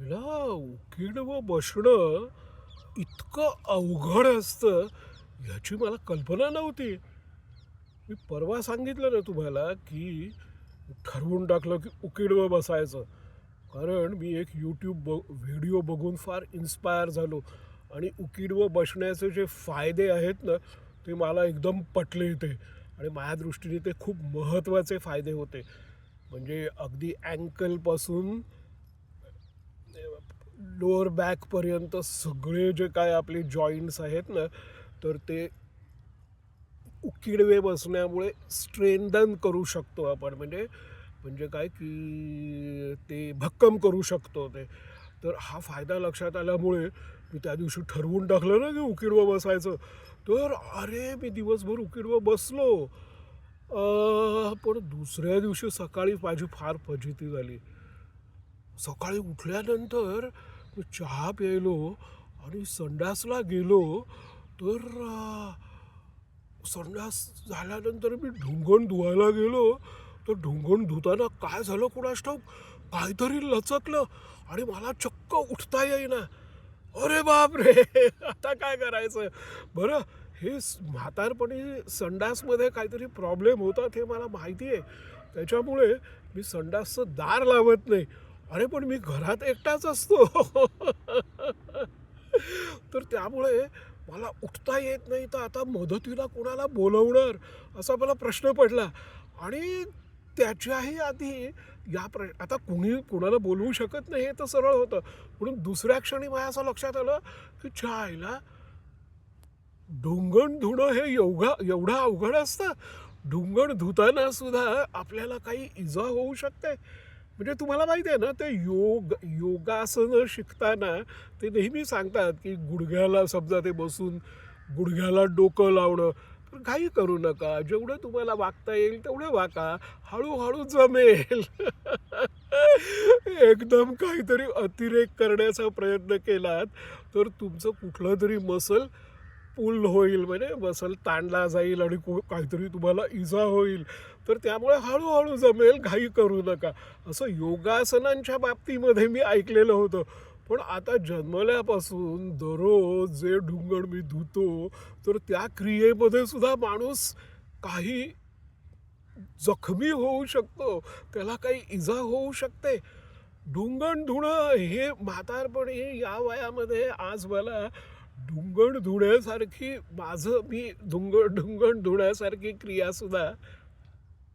ह्याला उकिडवं बसणं इतकं अवघड असतं ह्याची मला कल्पना नव्हती. मी परवा सांगितलं ना तुम्हाला, की ठरवून टाकलं की उकिडवं बसायचं. कारण मी एक व्हिडिओ बघून फार इन्स्पायर झालो आणि उकिडवं बसण्याचे जे फायदे आहेत ना, ते मला एकदम पटले ते आणि माझ्या दृष्टीने ते खूप महत्त्वाचे फायदे होते. म्हणजे अगदी अँकलपासून लोअर बॅकपर्यंत सगळे जे काय आपले जॉईंट्स आहेत ना, तर ते उकिडवे बसण्यामुळे स्ट्रेंथन करू शकतो आपण. म्हणजे म्हणजे काय की ते भक्कम करू शकतो ते. तर हा फायदा लक्षात आल्यामुळे मी त्या दिवशी ठरवून टाकलं ना, की उकिडवं बसायचं. तर अरे, मी दिवसभर उकिडवं बसलो. पण दुसऱ्या दिवशी सकाळी माझी फार फजिती झाली. सकाळी उठल्यानंतर मी चहा प्यायलो आणि संडासला गेलो, तर संडास झाल्यानंतर मी ढुंगण धुवायला गेलो, तर ढुंगण धुताना काय झालं कुणास ठाऊक, काहीतरी लचकलं आणि मला चक्क उठता येईना. अरे बापरे! आता काय करायचं? बरं, हे म्हातारपणी संडासमध्ये काहीतरी प्रॉब्लेम होतात हे मला माहिती आहे. त्याच्यामुळे मी संडासचं दार लावत नाही. अरे, पण मी घरात एकटाच असतो. तर त्यामुळे मला उठता येत नाही, तर आता मदतीला कोणाला बोलवणार असा मला प्रश्न पडला आणि त्याच्याही आधी आता कोणाला बोलवू शकत नाही हे तर सरळ होतं. म्हणून दुसऱ्या क्षणी माझ्या असं लक्षात आलं, की छायला ढुंगण धुणं हे एवढं अवघड असतं. ढुंगण धुताना सुद्धा आपल्याला काही इजा होऊ शकते. म्हणजे तुम्हाला माहिती आहे ना, ते योगासनं शिकताना ते नेहमी सांगतात, की गुडघ्याला समजा ते बसून गुडघ्याला डोकं लावणं. तर घाई करू नका. जेवढं तुम्हाला वाकता येईल तेवढं वाका. हळू जमेल. एकदम काहीतरी अतिरेक करण्याचा प्रयत्न केलात, तर तुमचं कुठलं तरी मसल पुल होईल, म्हणजे मसल ताणला जाईल आणि काहीतरी तुम्हाला इजा होईल. तर त्यामुळे हळू जमेल, घाई करू नका. असं योगासनांच्या बाबतीमध्ये मी ऐकलेलं होतं. पण आता जन्मल्यापासून दररोज जे ढुंगण मी धुतो, तर त्या क्रियेमध्ये सुद्धा माणूस काही जखमी होऊ शकतो. त्याला काही इजा होऊ शकते. ढुंगण धुणं हे म्हातारपणी या वयामध्ये आज मला ढुंगण धुण्यासारखी मी ढुंगण धुण्यासारखी क्रियासुद्धा